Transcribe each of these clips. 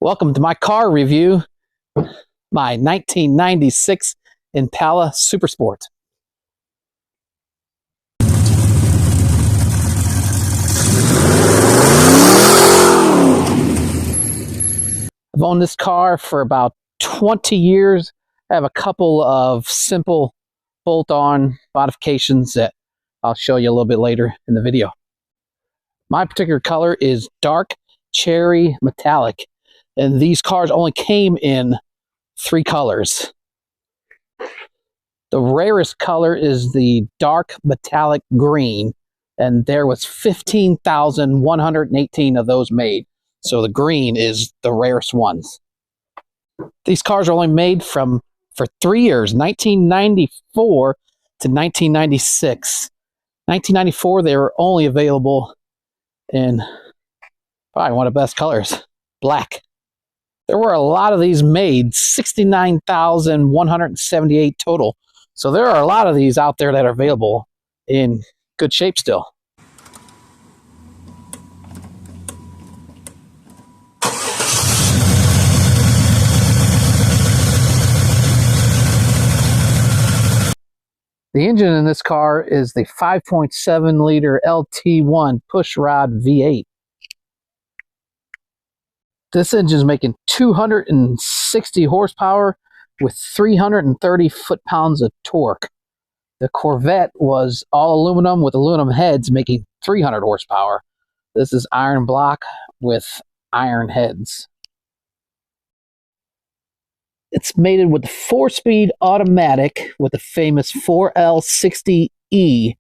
Welcome to my car review, my 1996 Impala Super Sport. I've owned this car for about 20 years. I have a couple of simple bolt-on modifications that I'll show you a little bit later in the video. My particular color is dark cherry metallic, and these cars only came in 3 colors. The rarest color is the dark metallic green, and there was 15,118 of those made. So the green is the rarest ones. These cars are only made for 3 years, 1994 to 1996. 1994, they were only available in probably one of the best colors, black. There were a lot of these made, 69,178 total. So there are a lot of these out there that are available in good shape still. The engine in this car is the 5.7 liter LT1 pushrod V8. This engine is making 260 horsepower with 330 foot-pounds of torque. The Corvette was all aluminum with aluminum heads, making 300 horsepower. This is iron block with iron heads. It's mated with the 4-speed automatic with the famous 4L60E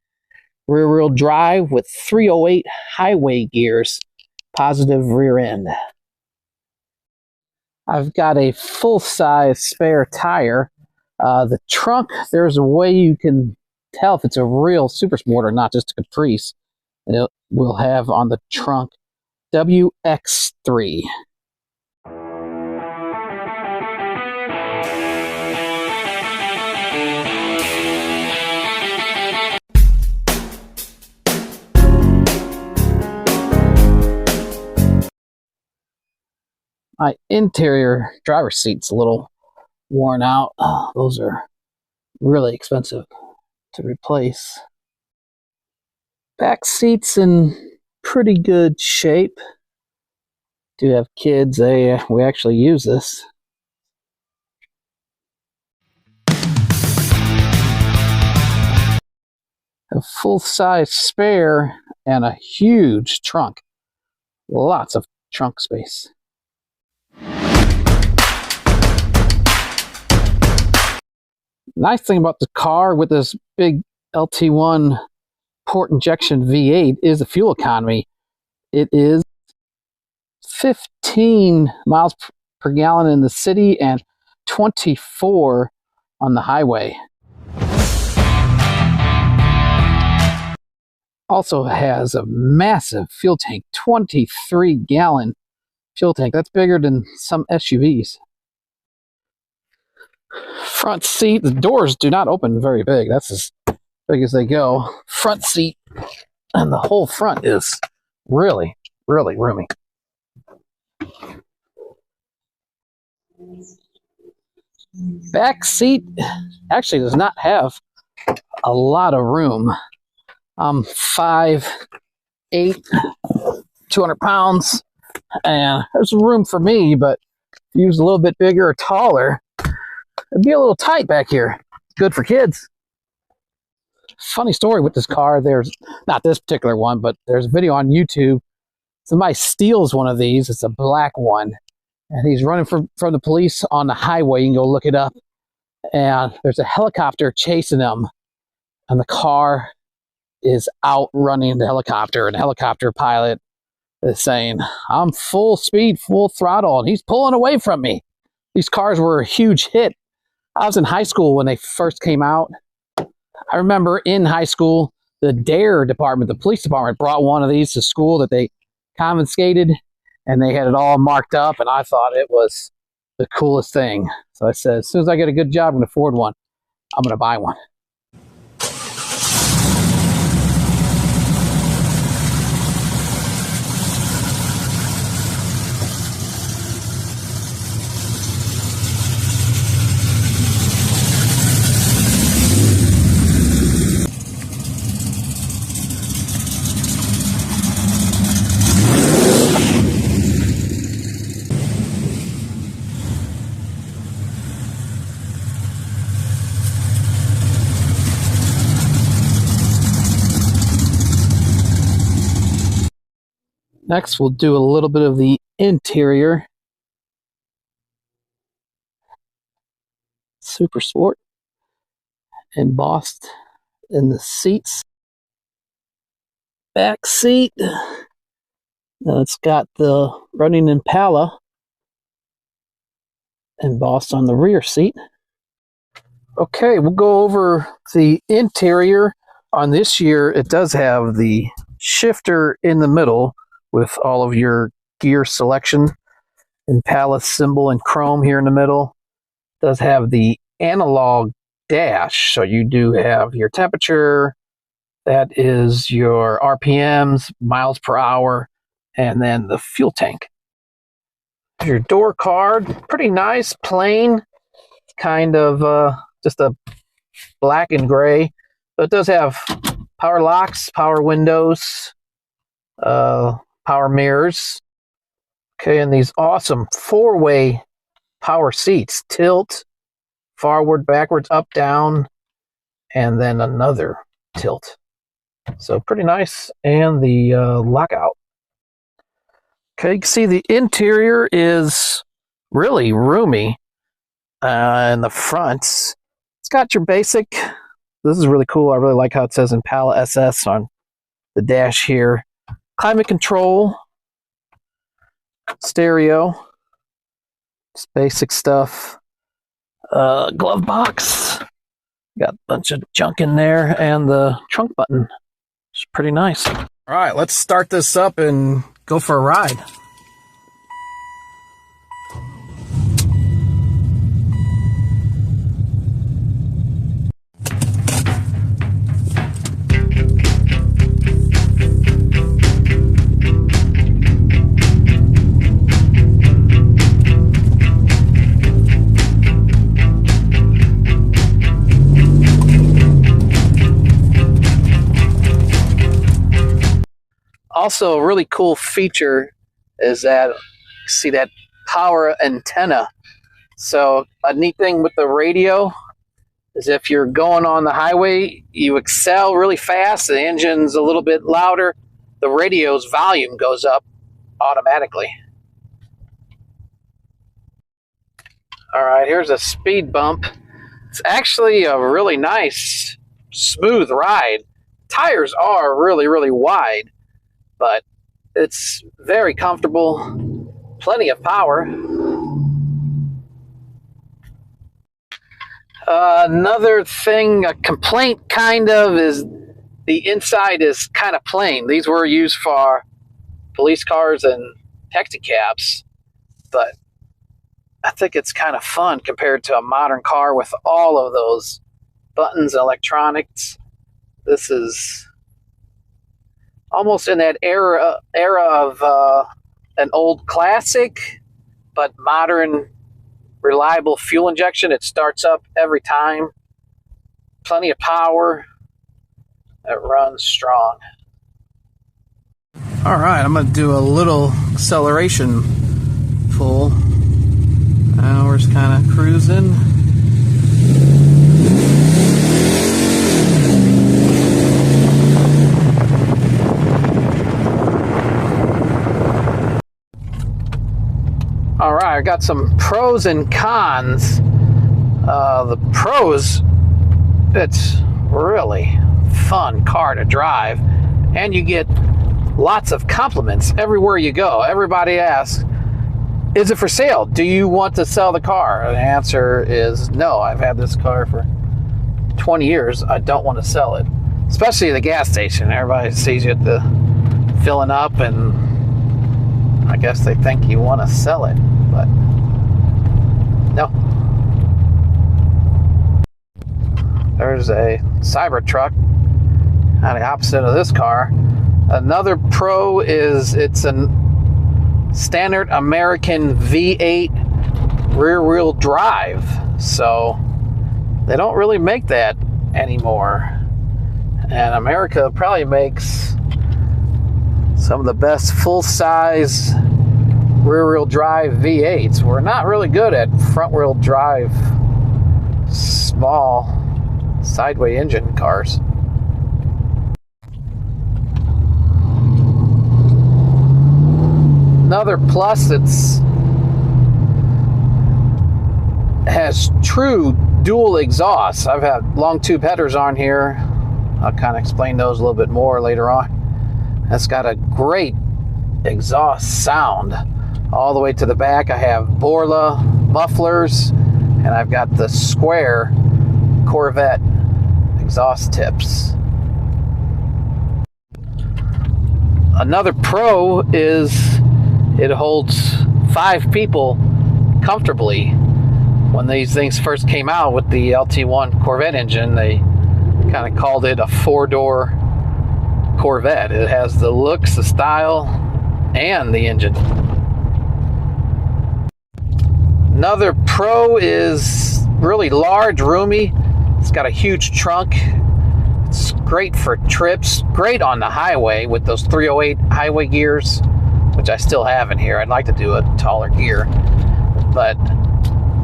rear-wheel drive with 308 highway gears, positive rear end. I've got a full-size spare tire. The trunk, there's a way you can tell if it's a real Super Sport or not, just a Caprice. And it will have on the trunk WX3. My interior driver's seat's a little worn out. Those are really expensive to replace. Back seat's in pretty good shape. Do have kids, we actually use this. A full-size spare and a huge trunk. Lots of trunk space. Nice thing about the car with this big LT1 port injection V8 is the fuel economy. It is 15 miles per gallon in the city and 24 on the highway. Also has a massive fuel tank, 23-gallon fuel tank. That's bigger than some SUVs. Front seat, the doors do not open very big. That's as big as they go. Front seat, and the whole front is really, really roomy. Back seat actually does not have a lot of room. I'm 5'8", 200 pounds, and there's room for me, but if you use a little bit bigger or taller, it'd be a little tight back here. Good for kids. Funny story with this car. There's not this particular one, but there's a video on YouTube. Somebody steals one of these. It's a black one. And he's running from the police on the highway. You can go look it up. And there's a helicopter chasing him. And the car is outrunning the helicopter. And the helicopter pilot is saying, "I'm full speed, full throttle, and he's pulling away from me." These cars were a huge hit. I was in high school when they first came out. I remember in high school, the DARE department, the police department, brought one of these to school that they confiscated, and they had it all marked up, and I thought it was the coolest thing. So I said, as soon as I get a good job and can afford one, I'm going to buy one. Next, we'll do a little bit of the interior. Super Sport. Embossed in the seats. Back seat. Now it's got the running Impala embossed on the rear seat. Okay, we'll go over the interior. On this year, it does have the shifter in the middle with all of your gear selection. Impala symbol in chrome here in the middle. It does have the analog dash, so you do have your temperature, that is your RPMs, miles per hour, and then the fuel tank. Your door card, pretty nice, plain, kind of just a black and gray, but it does have power locks, power windows, power mirrors. Okay, and these awesome four-way power seats, tilt, forward, backwards, up, down, and then another tilt. So pretty nice, and the lockout. Okay, you can see the interior is really roomy. In the front, it's got your basic. This is really cool. I really like how it says Impala SS on the dash here. Climate control, stereo, just basic stuff. Glove box, got a bunch of junk in there, and the trunk button. It's pretty nice. All right, let's start this up and go for a ride. Also, a really cool feature is that, see that power antenna. So a neat thing with the radio is if you're going on the highway, you excel really fast, the engine's a little bit louder, the radio's volume goes up automatically. All right, here's a speed bump. It's actually a really nice, smooth ride. Tires are really, really wide, but it's very comfortable, plenty of power. Another thing, a complaint kind of, is the inside is kind of plain. These were used for police cars and taxi cabs, but I think it's kind of fun compared to a modern car with all of those buttons and electronics. This is almost in that era of an old classic, but modern, reliable fuel injection. It starts up every time. Plenty of power. It runs strong. All right, I'm going to do a little acceleration pull. Now we're just kind of cruising. All right, I got some pros and cons. The pros, it's really fun car to drive, and you get lots of compliments everywhere you go. Everybody asks, is it for sale? Do you want to sell the car? And the answer is no. I've had this car for 20 years. I don't want to sell it, especially at the gas station. Everybody sees you at the filling up, and I guess they think you want to sell it, but no. There's a Cybertruck, kind of opposite of this car. Another pro is it's a standard American V8 rear-wheel drive, so they don't really make that anymore. And America probably makes some of the best full-size rear-wheel drive V8s. We're not really good at front-wheel drive, small, sideway engine cars. Another plus, has true dual exhausts. I've had long tube headers on here. I'll kind of explain those a little bit more later on. It's got a great exhaust sound all the way to the back. I have Borla mufflers, and I've got the square Corvette exhaust tips. Another pro is it holds 5 people comfortably. When these things first came out with the LT1 Corvette engine, they kind of called it a 4-door Corvette. It has the looks, the style, and the engine. Another pro is really large, roomy. It's got a huge trunk. It's great for trips, great on the highway with those 308 highway gears, which I still have in here. I'd like to do a taller gear, but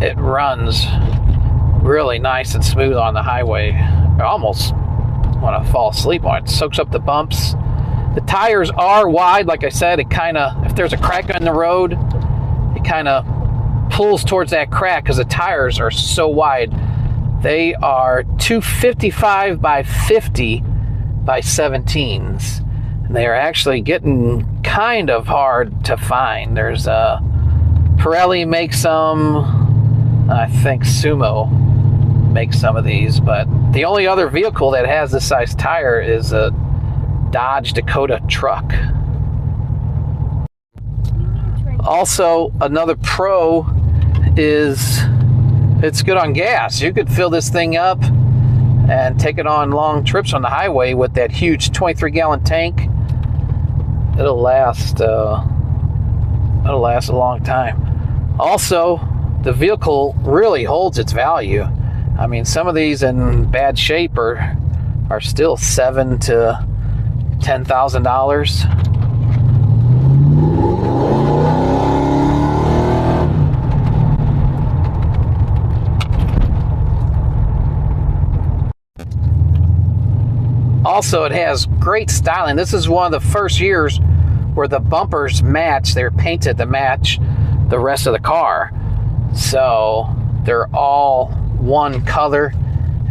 it runs really nice and smooth on the highway. I almost want to fall asleep on it. It soaks up the bumps. The tires are wide, like I said. It kind of, if there's a crack in the road, it kind of pulls towards that crack because the tires are so wide. They are 255 by 50 by 17s. And they are actually getting kind of hard to find. There's Pirelli makes some. I think Sumo makes some of these, but the only other vehicle that has this size tire is a Dodge Dakota truck. Also, another pro is it's good on gas. You could fill this thing up and take it on long trips on the highway with that huge 23-gallon tank. It'll last a long time. Also, the vehicle really holds its value. I mean, some of these in bad shape are still $7,000 to $10,000. Also, it has great styling. This is one of the first years where the bumpers match. They're painted to match the rest of the car. So they're all one color,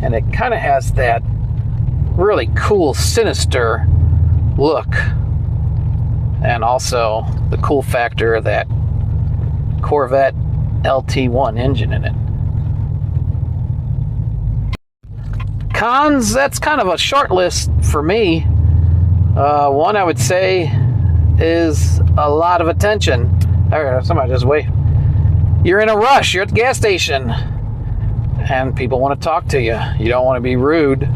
and it kind of has that really cool, sinister look. And also the cool factor of that Corvette LT1 engine in it. Cons, that's kind of a short list for me. One I would say is a lot of attention. Somebody just wait. You're in a rush, you're at the gas station, and people want to talk to you. You don't want to be rude,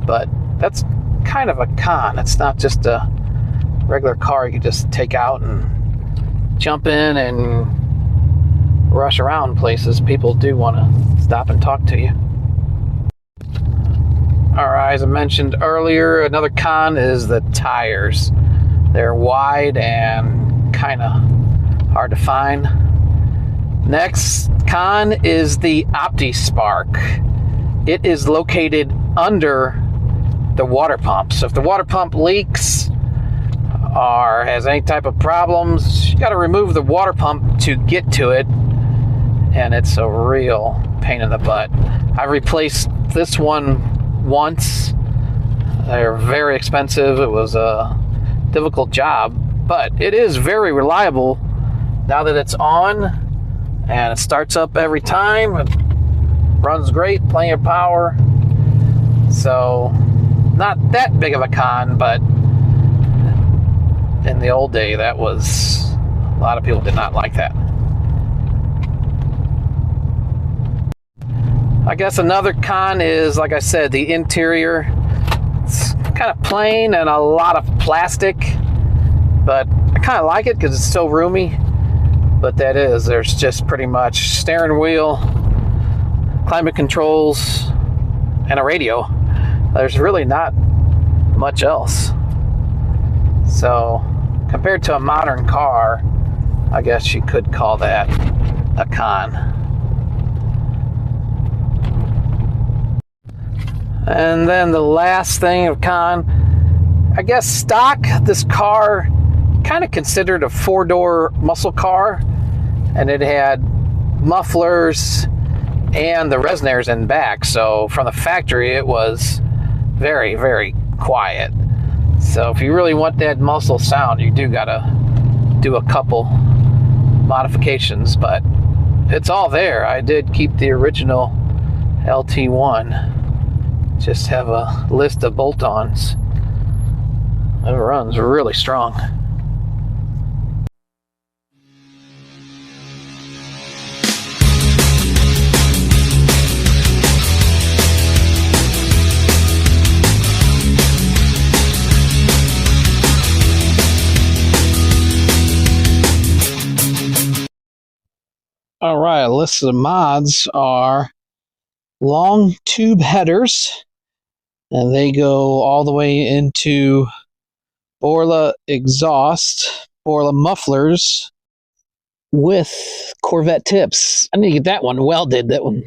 but that's kind of a con. It's not just a regular car you can just take out and jump in and rush around places. People do want to stop and talk to you. Alright, as I mentioned earlier, another con is the tires. They're wide and kind of hard to find. Next con is the OptiSpark. It is located under the water pump. So if the water pump leaks or has any type of problems, you got to remove the water pump to get to it, and it's a real pain in the butt. I replaced this one once. They're very expensive. It was a difficult job, but it is very reliable now that it's on, and it starts up every time. It runs great, plenty of power. So not that big of a con, but in the old day, that was, a lot of people did not like that. I guess another con is, like I said, the interior. It's kind of plain and a lot of plastic, but I kind of like it because it's so roomy. But there's just pretty much steering wheel, climate controls, and a radio. There's really not much else. So compared to a modern car, I guess you could call that a con. And then the last thing of con, I guess stock, this car kind of considered a four-door muscle car, and it had mufflers and the resonators in back. So from the factory, it was very, very quiet. So if you really want that muscle sound, you do gotta do a couple modifications, but it's all there. I did keep the original LT1. Just have a list of bolt-ons. It runs really strong. All right, a list of the mods are long tube headers, and they go all the way into Borla exhaust, Borla mufflers with Corvette tips. I need to get that one welded, that one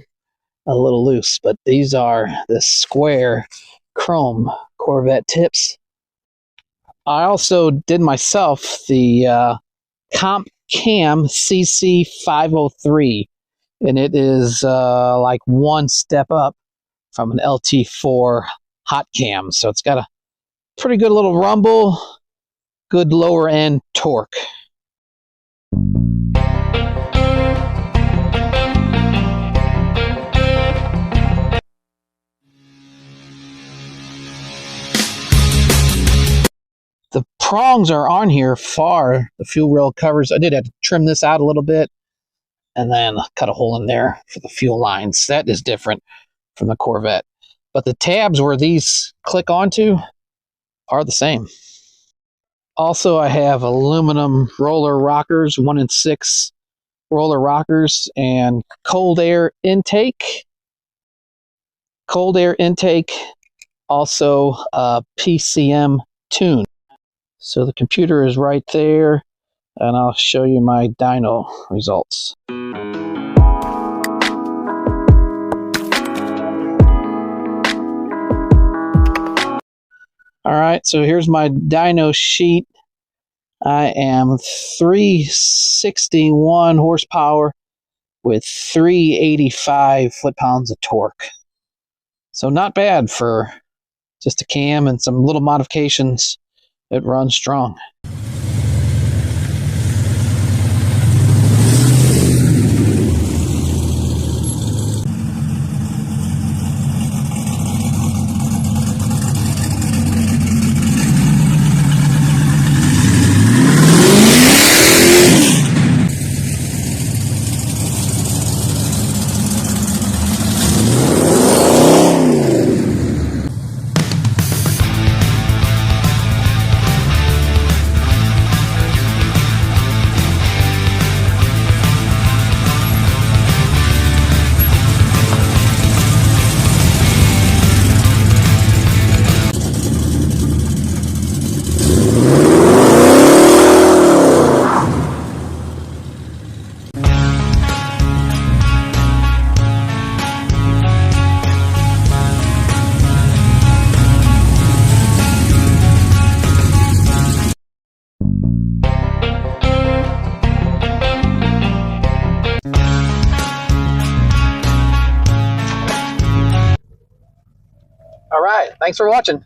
a little loose, but these are the square chrome Corvette tips. I also did myself the Comp Cam CC503, and it is like one step up from an LT4 hot cam. So it's got a pretty good little rumble, good lower end torque. The prongs are on here far. The fuel rail covers. I did have to trim this out a little bit and then cut a hole in there for the fuel lines. That is different from the Corvette. But the tabs where these click onto are the same. Also, I have aluminum roller rockers, 1-in-6 roller rockers, and cold air intake. Cold air intake, also PCM tune. So the computer is right there, and I'll show you my dyno results. All right, so here's my dyno sheet. I am 361 horsepower with 385 foot-pounds of torque. So not bad for just a cam and some little modifications. It runs strong. All right, thanks for watching.